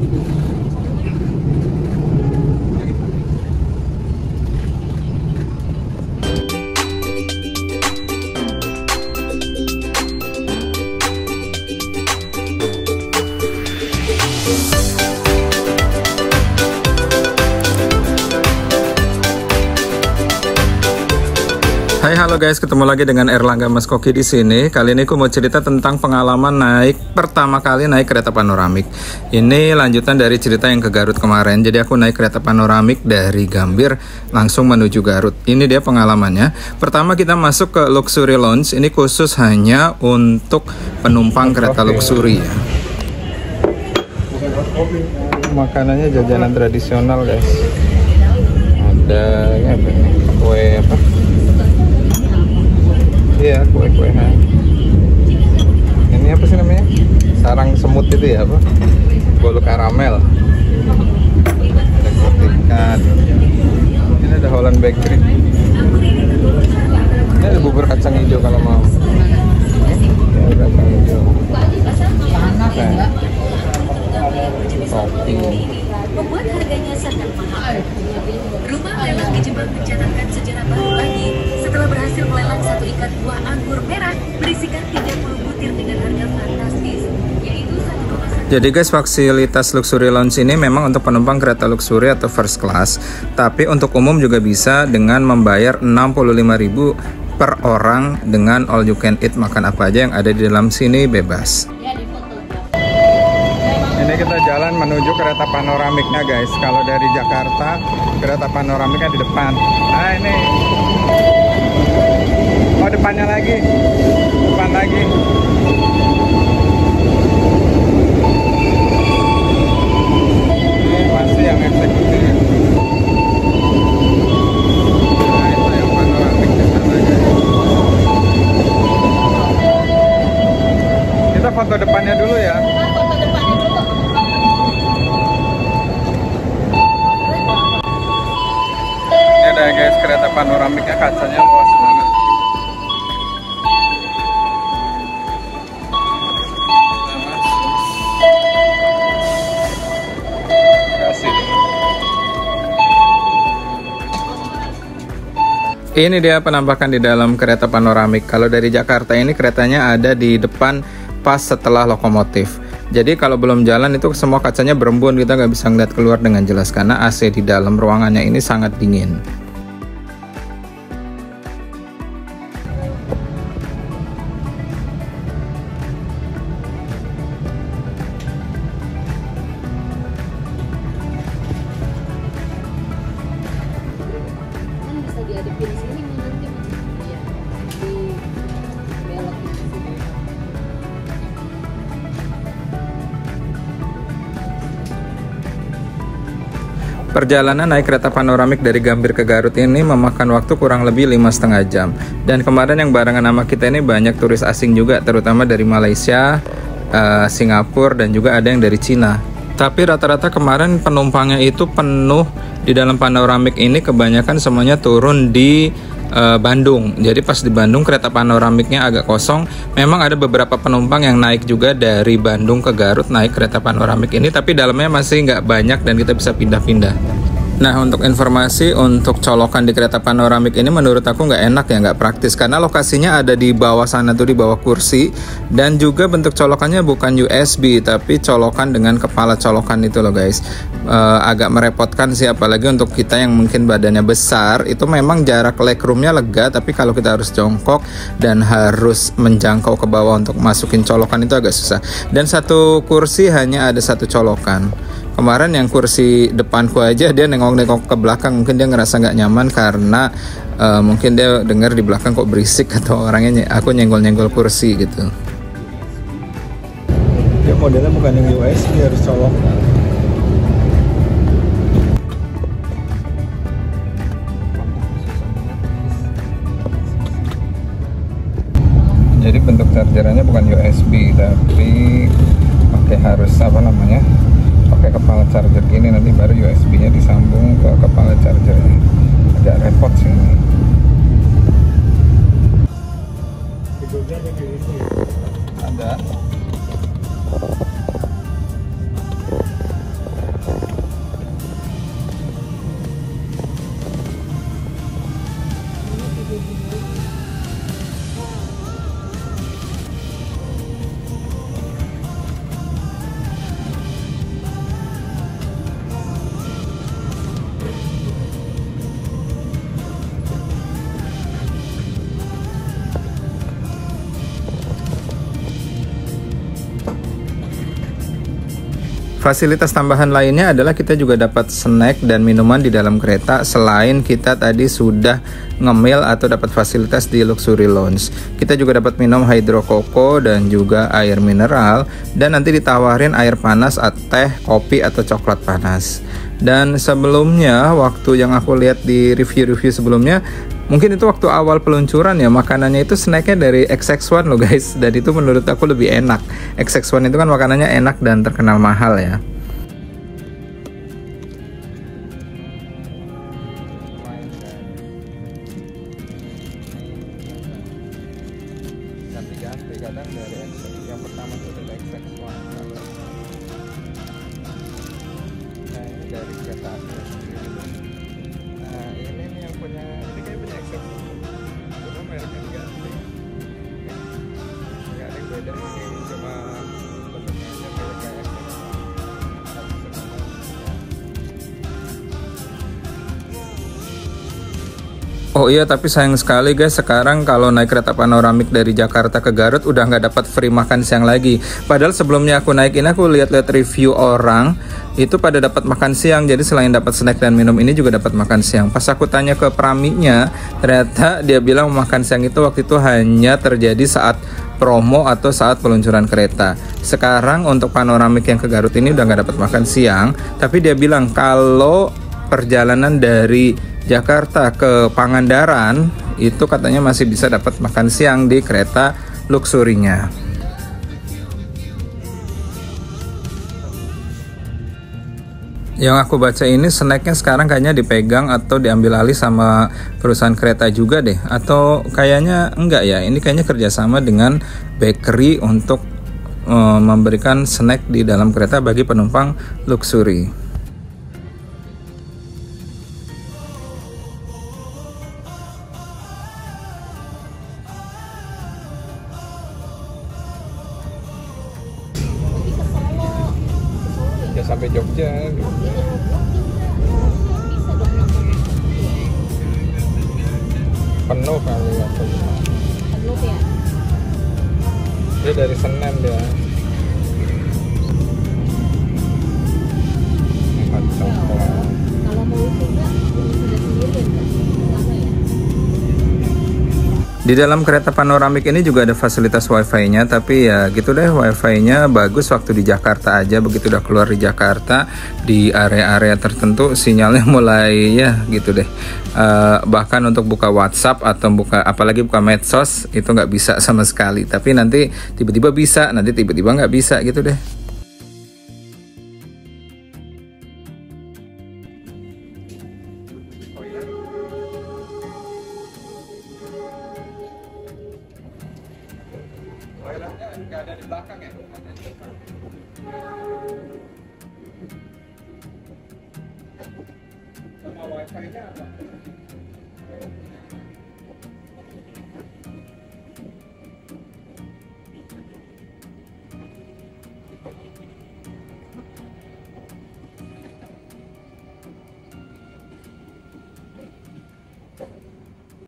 Hai, halo guys, ketemu lagi dengan Erlangga Mas Koki di sini. Kali ini aku mau cerita tentang pengalaman pertama kali naik kereta panoramik. Ini lanjutan dari cerita yang ke Garut kemarin. Jadi aku naik kereta panoramik dari Gambir langsung menuju Garut. Ini dia pengalamannya. Pertama kita masuk ke Luxury Lounge. Ini khusus hanya untuk penumpang kereta luxury ya. Makanannya jajanan tradisional guys. Ada apa ini? Kue apa? Iya, kue-kuean. Ini apa sih namanya? Sarang semut itu ya, apa? Bolu karamel. Ada kotikan. Ini ada Holland Bakery. Ini ada bubur kacang hijau kalau mau. Ya, kacang hijau. Kopi. Membuat harganya sangat mahal. Rumah lelang di Jepang mencatatkan sejarah baru lagi setelah berhasil melelang satu ikat buah anggur merah berisikan 30 butir dengan harga fantastis, yaitu 1,1. Jadi guys, fasilitas Luxury Lounge ini memang untuk penumpang kereta luxury atau first class, tapi untuk umum juga bisa dengan membayar 65.000 per orang dengan all you can eat, makan apa aja yang ada di dalam sini bebas. Ini kita jalan menuju kereta panoramiknya guys. Kalau dari Jakarta, kereta panoramiknya di depan. Nah ini. Oh depannya lagi. Depan lagi. Ini masih yang eksekutif. Nah itu yang panoramik di sana guys. Kita foto depannya dulu ya. Ada guys, kereta panoramiknya kacanya luas banget. Ini dia penampakan di dalam kereta panoramik. Kalau dari Jakarta ini keretanya ada di depan pas setelah lokomotif. Jadi kalau belum jalan itu semua kacanya berembun, kita nggak bisa ngeliat keluar dengan jelas karena AC di dalam ruangannya ini sangat dingin. Perjalanan naik kereta panoramik dari Gambir ke Garut ini memakan waktu kurang lebih 5,5 jam. Dan kemarin yang barengan sama kita ini banyak turis asing juga, terutama dari Malaysia, Singapura, dan juga ada yang dari Cina. Tapi rata-rata kemarin penumpangnya itu penuh di dalam panoramik ini, kebanyakan semuanya turun di Bandung. Jadi pas di Bandung kereta panoramiknya agak kosong. Memang ada beberapa penumpang yang naik juga dari Bandung ke Garut naik kereta panoramik ini, tapi dalamnya masih nggak banyak dan kita bisa pindah-pindah. Nah untuk informasi, untuk colokan di kereta panoramik ini menurut aku nggak enak ya, nggak praktis karena lokasinya ada di bawah sana tuh, di bawah kursi, dan juga bentuk colokannya bukan USB tapi colokan dengan kepala colokan itu loh guys. Agak merepotkan sih, apalagi untuk kita yang mungkin badannya besar. Itu memang jarak legroomnya lega, tapi kalau kita harus jongkok dan harus menjangkau ke bawah untuk masukin colokan itu agak susah. Dan satu kursi hanya ada satu colokan. Kemarin yang kursi depanku aja dia nengok-nengok ke belakang, mungkin dia ngerasa nggak nyaman karena mungkin dia dengar di belakang kok berisik atau orangnya aku nyenggol-nyenggol kursi gitu. Dia modelnya bukan yang USB, harus colok. Jadi bentuk chargerannya bukan USB tapi pakai harus apa namanya? Pakai kepala charger gini, nanti baru USB-nya disambung ke kepala charger. Agak repot sih ini. Ada. Fasilitas tambahan lainnya adalah kita juga dapat snack dan minuman di dalam kereta selain kita tadi sudah ngemil atau dapat fasilitas di Luxury Lounge. Kita juga dapat minum hydro koko dan juga air mineral, dan nanti ditawarin air panas, teh, kopi atau coklat panas. Dan sebelumnya waktu yang aku lihat di review-review sebelumnya, mungkin itu waktu awal peluncuran ya, makanannya itu snacknya dari XX1 loh guys, dan itu menurut aku lebih enak. XX1 itu kan makanannya enak dan terkenal mahal ya. Ganti-ganti kadang dari yang pertama itu dari XX1. Nah ini dari kereta api. Nah ini nih yang punya, ini kayak punya XX1. Cuma mereknya ganti. Nggak ada yang beda, ini cuma bentuknya aja kayak XX1. Oh iya, tapi sayang sekali guys, sekarang kalau naik kereta panoramik dari Jakarta ke Garut udah nggak dapat free makan siang lagi. Padahal sebelumnya aku naik ini, aku lihat-lihat review orang itu pada dapat makan siang. Jadi selain dapat snack dan minum ini juga dapat makan siang. Pas aku tanya ke praminya, ternyata dia bilang makan siang itu waktu itu hanya terjadi saat promo atau saat peluncuran kereta. Sekarang untuk panoramik yang ke Garut ini udah nggak dapat makan siang. Tapi dia bilang kalau perjalanan dari Jakarta ke Pangandaran itu katanya masih bisa dapat makan siang di kereta luxurinya. Yang aku baca ini snacknya sekarang kayaknya dipegang atau diambil alih sama perusahaan kereta juga deh, atau kayaknya enggak ya, ini kayaknya kerjasama dengan bakery untuk memberikan snack di dalam kereta bagi penumpang luxury. Ya sampai Jogja gitu. Penuh kali ya. Penuh ya. Dia dari Senen dia. Kalau mau juga sudah sendiri ya. Di dalam kereta panoramik ini juga ada fasilitas wifi-nya, tapi ya gitu deh, wifi-nya bagus waktu di Jakarta aja. Begitu udah keluar di Jakarta, di area-area tertentu sinyalnya mulai ya gitu deh. Bahkan untuk buka WhatsApp atau apalagi buka medsos itu nggak bisa sama sekali. Tapi nanti tiba-tiba bisa, nanti tiba-tiba nggak bisa gitu deh. Nggak ada di belakang ya? Sama wifi-nya apa?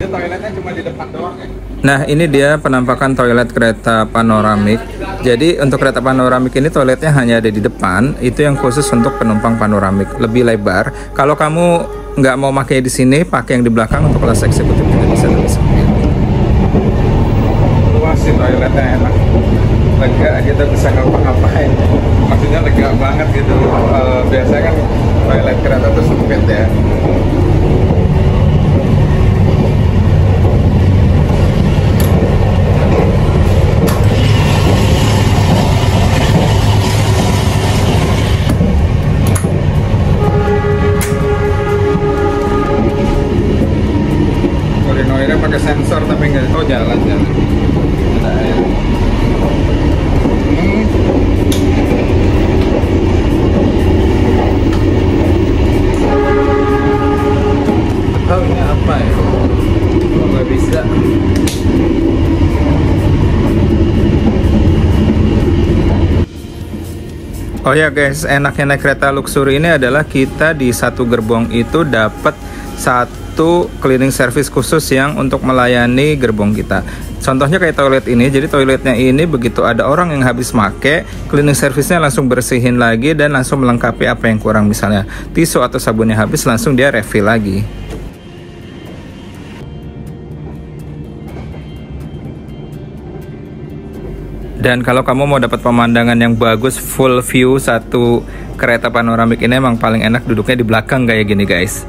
Toiletnya cuma di depan doang ya? Nah ini dia penampakan toilet kereta panoramik. Jadi untuk kereta panoramik ini toiletnya hanya ada di depan. Itu yang khusus untuk penumpang panoramik, lebih lebar. Kalau kamu nggak mau pakai di sini, pakai yang di belakang untuk kelas eksekutif juga bisa lebih sempit. Luas sih toiletnya, enak, lega, kita bisa ngapa-ngapain. Maksudnya lega banget gitu. Biasanya kan toilet kereta tuh sempit ya. Pakai sensor tapi nggak, oh jalan ada air. Tahu ini apa ya? Kalau nggak bisa. Oh ya guys, enaknya naik kereta luxury ini adalah kita di satu gerbong itu dapat satu satu cleaning service khusus yang untuk melayani gerbong kita. Contohnya kayak toilet ini, jadi toiletnya ini begitu ada orang yang habis make, cleaning service-nya langsung bersihin lagi dan langsung melengkapi apa yang kurang, misalnya tisu atau sabunnya habis, langsung dia refill lagi. Dan kalau kamu mau dapat pemandangan yang bagus, full view satu kereta panoramik ini, emang paling enak duduknya di belakang kayak gini guys.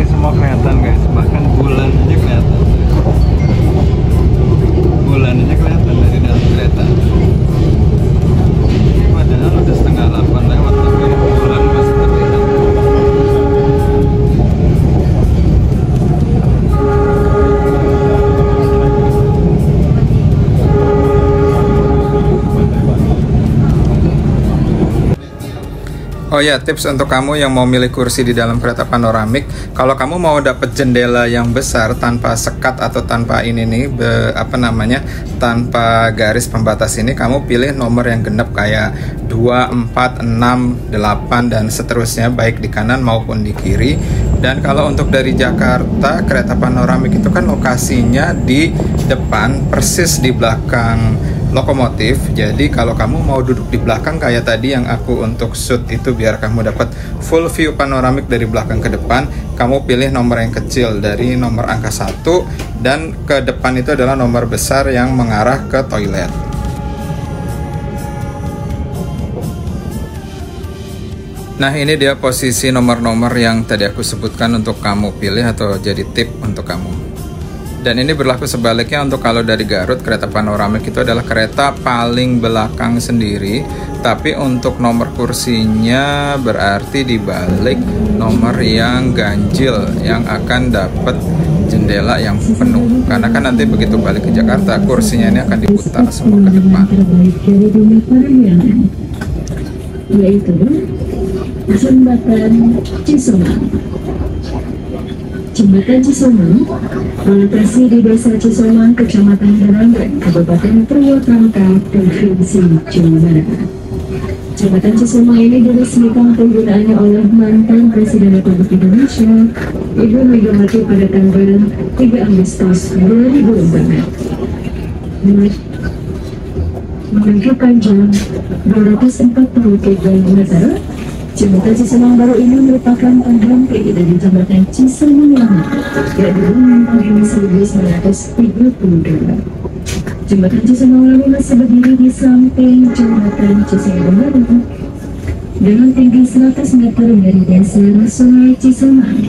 Semua kelihatan guys, bahkan bulan aja kelihatan. Bulan aja kelihatan dari dalam kereta. Padahal udah 7:30 lewat, tapi bulan masih terlihat. Oh ya, tips untuk kamu yang mau milih kursi di dalam kereta panoramik, kalau kamu mau dapet jendela yang besar tanpa sekat atau tanpa ini nih, tanpa garis pembatas ini, kamu pilih nomor yang genap kayak 2, 4, 6, 8 dan seterusnya, baik di kanan maupun di kiri. Dan kalau untuk dari Jakarta, kereta panoramik itu kan lokasinya di depan, persis di belakang lokomotif. Jadi kalau kamu mau duduk di belakang kayak tadi yang aku untuk shoot itu, biar kamu dapat full view panoramik dari belakang ke depan, kamu pilih nomor yang kecil dari nomor angka 1, dan ke depan itu adalah nomor besar yang mengarah ke toilet. Nah, ini dia posisi nomor-nomor yang tadi aku sebutkan untuk kamu pilih atau jadi tip untuk kamu. Dan ini berlaku sebaliknya untuk kalau dari Garut, kereta panoramik itu adalah kereta paling belakang sendiri, tapi untuk nomor kursinya berarti dibalik nomor yang ganjil yang akan dapat jendela yang penuh. Karena kan nanti begitu balik ke Jakarta, kursinya ini akan diputar semua ke depan. Yaitu Jembatan Cisomang. Jembatan Cisomang berlokasi di Desa Cisomang, Kecamatan Daranggan, Kabupaten Purwakarta, Provinsi Jawa Barat. Jembatan Cisomang ini diresmikan penggunaannya oleh mantan Presiden Republik Indonesia, Ibu Megawati, pada tanggal 3 Agustus 2004. Memiliki panjang 243 meter. Jembatan Cisomang baru ini merupakan pengganti dari Jembatan Cisomang lama yang dibangun tahun 1932. Jembatan Cisomang lama masih berdiri di samping Jembatan Cisomang baru dengan tinggi 100 meter dari dasar Sungai Cisomang,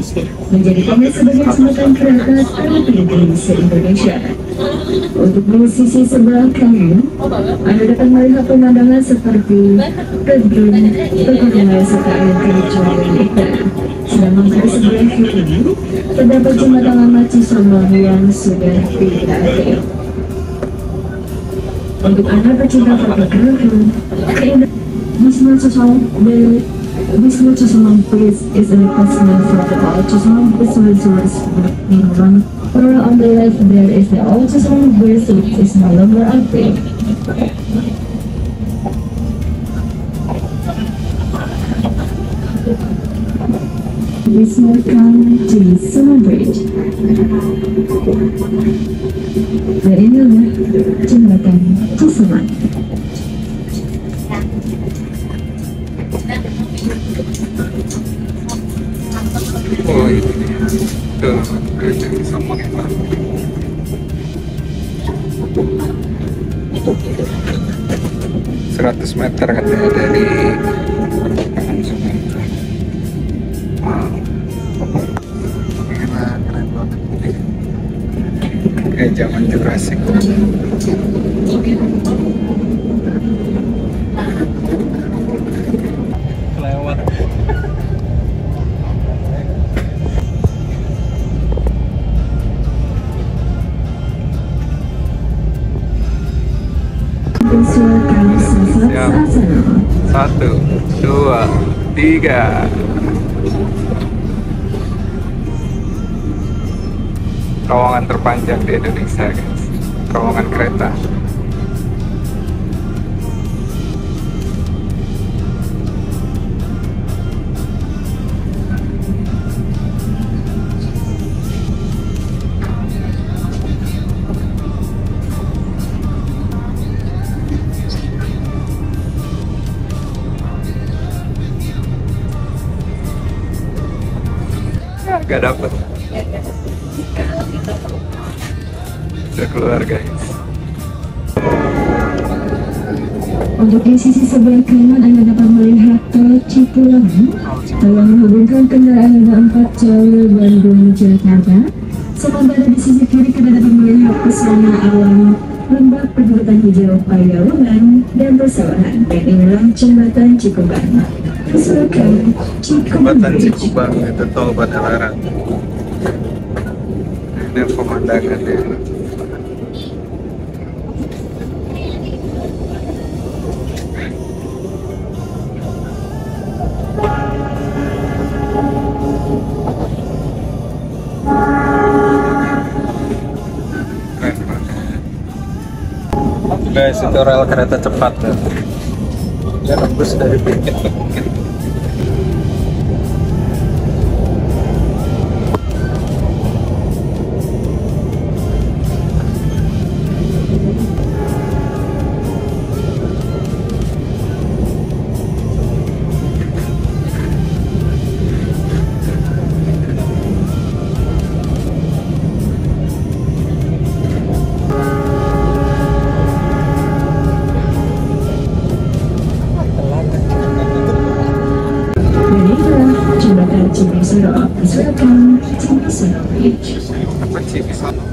menjadikannya sebagai jembatan kereta tertinggi se-Indonesia. Untuk di sisi sebelah kanan, Anda dapat melihat pemandangan seperti kebun, pegunungan serta air terjun dan ikan. Sedangkan di sebelah kiri terdapat jembatan lama Cisomang yang sudah tidak aktif. Untuk Anda pecinta fotografi, Wisma Cisomang Place is an investment for the old Cisomang Place resource in one. On the left there is the old Cisomang Place, which is no longer active. Wisma Cisomang Bridge. Dan inilah Jembatan Cisomang. Oh, ini dia. Tuh, kereta Cisomang yang baru. ...100 meter katanya dari permukaan sungai itu. Wow. Keren banget. Kayak zaman Jurassic. Kelewat. siap. 1, 2, 3. Terowongan terpanjang di Indonesia, guys. Terowongan kereta. Gak dapet. Udah keluar, guys. Untuk di sisi sebelah kanan Anda dapat melihat tol Cipularang yang menghubungkan kendaraan roda 4 jalur Bandung-Jakarta. Sementara di sisi kiri kita dapat melihat pesona alam lembah perbukitan hijau Payawangan dan persawahan. Dan inilah jembatan Cikubang. Silakan Jembatan Cikubang itu tol Padalarang. Ini pemandangan ya. Guys, itu rel kereta cepat ya. Dia nembus dari bukit ke bukit. jembatan Cibisono. Silakan Cibisono Bridge. Apa Cibisono?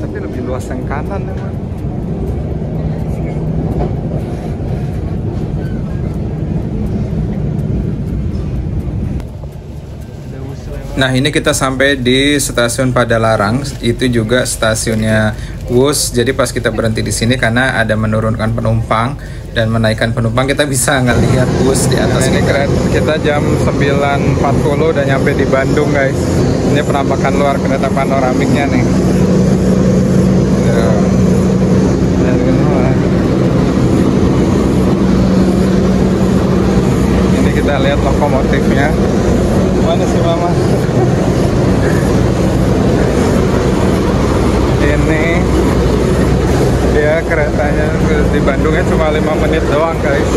Tapi lebih luas yang kanan emang. Nah, ini kita sampai di stasiun Padalarang. Itu juga stasiunnya Wus. Jadi pas kita berhenti di sini karena ada menurunkan penumpang dan menaikkan penumpang, kita bisa ngelihat Wus di atas. Ini keren. Kita jam 9.40 udah nyampe di Bandung, guys. Ini penampakan luar kereta panoramiknya nih. Ini kita lihat lokomotifnya. Mana sih mama? Ini dia keretanya di Bandungnya cuma 5 menit doang, guys.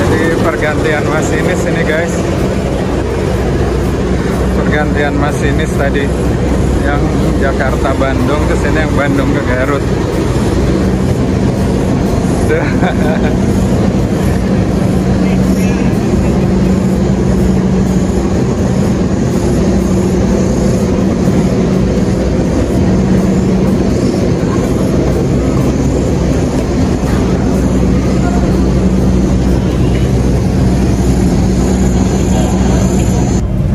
Jadi pergantian masinis ini, guys. Pergantian masinis tadi yang Jakarta Bandung, terus ini yang Bandung ke Garut.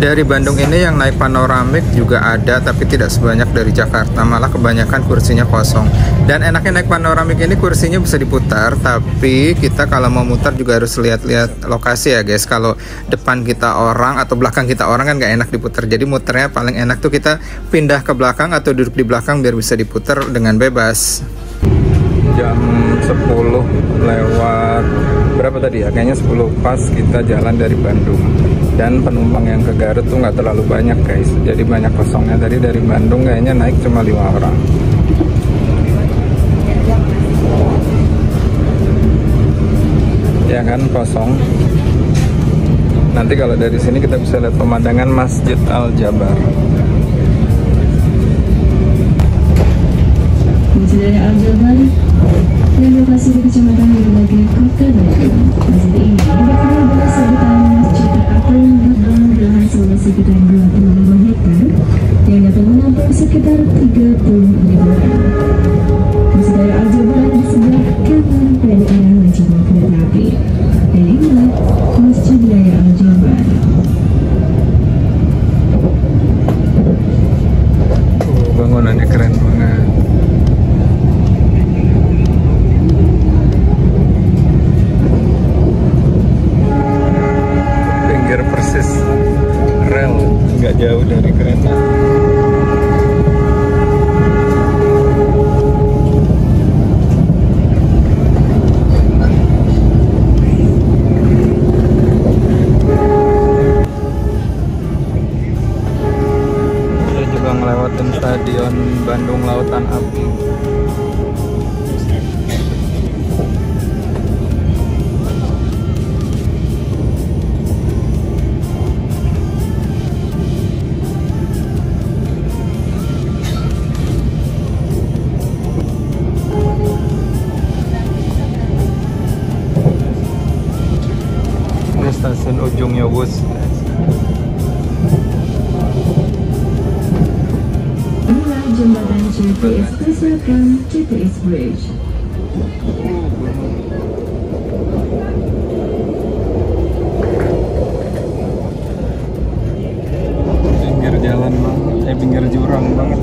Dari Bandung ini yang naik panoramik juga ada, tapi tidak sebanyak dari Jakarta, malah kebanyakan kursinya kosong. Dan enaknya naik panoramik ini kursinya bisa diputar, tapi kita kalau mau mutar juga harus lihat-lihat lokasi ya, guys. Kalau depan kita orang atau belakang kita orang kan nggak enak diputar, jadi muternya paling enak tuh kita pindah ke belakang atau duduk di belakang biar bisa diputar dengan bebas. Jam 10 lewat berapa tadi ya? Kayaknya 10 pas kita jalan dari Bandung. Dan penumpang yang ke Garut tuh nggak terlalu banyak, guys. Jadi banyak kosongnya. Tadi dari Bandung kayaknya naik cuma 5 orang. Ya kan, kosong. Nanti kalau dari sini kita bisa lihat pemandangan Masjid Al Jabar. Masih dari Al-Jabar yang lokasi di Kecamatan Berbagai Kota Bandung. Masjid ini dikenal dengan sebutan Masjid Al-Atom dengan lahan seluas sekitar 25 hektar yang dapat menampung sekitar 30.000 orang. Masjid dari Al-Jabar di sebelah kanan dari arah mencoba kereta api. Dan inilah Masjid Raya Al-Jabar. Bangunannya keren banget. Pinggir persis rel, nggak jauh dari kereta. Saya juga ngelewatin Stadion Bandung Lautan Api. Ini stasiun ujungnya Wus. Inilah jembatan JPS Selatan JPS Bridge. Pinggir jalan banget, pinggir jurang banget.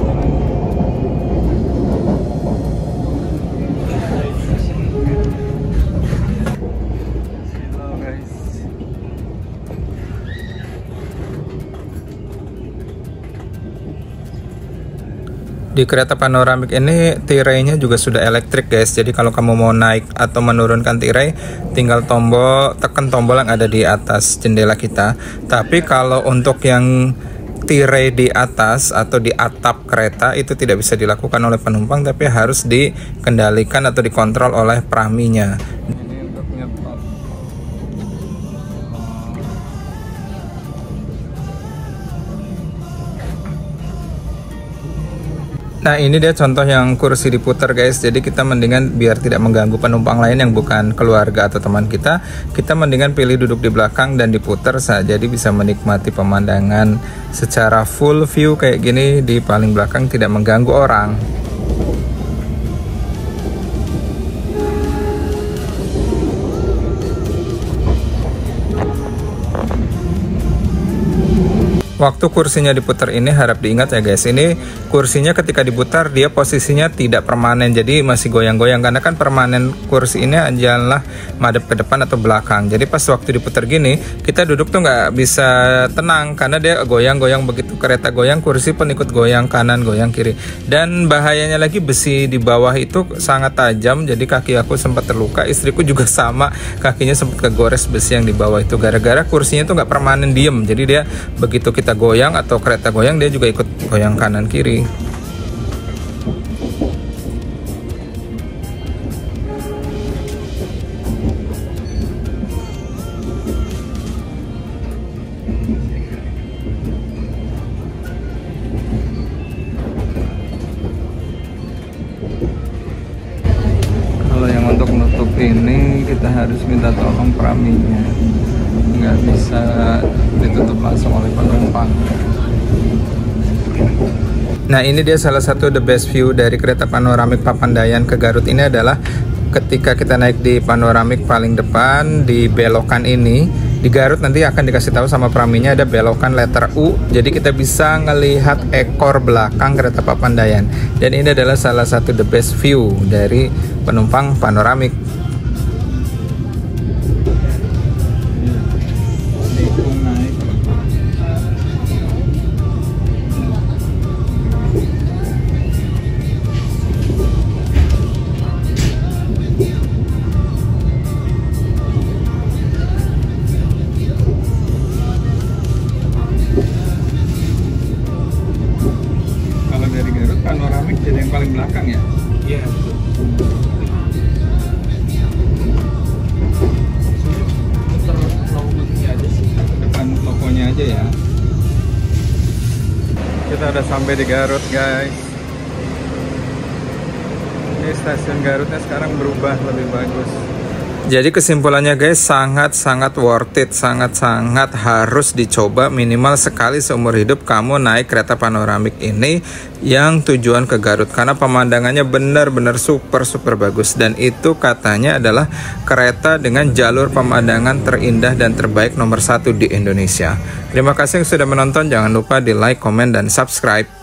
Hello guys. Di kereta panoramik ini tirainya juga sudah elektrik guys. Jadi kalau kamu mau naik atau menurunkan tirai, tinggal tekan tombol yang ada di atas jendela kita. Tapi kalau untuk yang tirai di atas atau di atap kereta itu tidak bisa dilakukan oleh penumpang, tapi harus dikendalikan atau dikontrol oleh praminya. Ini untuk nyetop. Nah ini dia contoh yang kursi diputar guys. Jadi kita mendingan biar tidak mengganggu penumpang lain yang bukan keluarga atau teman kita mendingan pilih duduk di belakang dan diputar saja. Jadi bisa menikmati pemandangan secara full view kayak gini di paling belakang, tidak mengganggu orang. Waktu kursinya diputar ini harap diingat ya guys, ini kursinya ketika diputar dia posisinya tidak permanen, jadi masih goyang-goyang. Karena kan permanen kursi ini adalah madep ke depan atau belakang. Jadi pas waktu diputar gini kita duduk tuh nggak bisa tenang karena dia goyang-goyang. Begitu kereta goyang, kursi pun ikut goyang kanan goyang kiri. Dan bahayanya lagi besi di bawah itu sangat tajam, jadi kaki aku sempat terluka, istriku juga sama, kakinya sempat kegores besi yang di bawah itu gara-gara kursinya tuh nggak permanen diem. Jadi dia begitu kita goyang atau kereta goyang dia juga ikut goyang kanan kiri. Kalau yang untuk nutup ini kita harus minta tolong praminya, nggak bisa ditutup langsung oleh penumpang. Nah ini dia salah satu the best view dari kereta panoramik Papandayan ke Garut ini adalah ketika kita naik di panoramik paling depan di belokan ini. Di Garut nanti akan dikasih tahu sama praminya ada belokan letter U, jadi kita bisa ngelihat ekor belakang kereta Papandayan. Dan ini adalah salah satu the best view dari penumpang panoramik. Panoramik jadi yang paling belakang ya? Iya. Depan tokonya aja ya. Kita udah sampai di Garut guys. ini stasiun Garutnya sekarang berubah lebih bagus. Jadi kesimpulannya guys, sangat-sangat worth it, sangat-sangat harus dicoba minimal sekali seumur hidup kamu naik kereta panoramik ini yang tujuan ke Garut, karena pemandangannya benar-benar super bagus, dan itu katanya adalah kereta dengan jalur pemandangan terindah dan terbaik nomor 1 di Indonesia. Terima kasih yang sudah menonton, jangan lupa di like, komen, dan subscribe.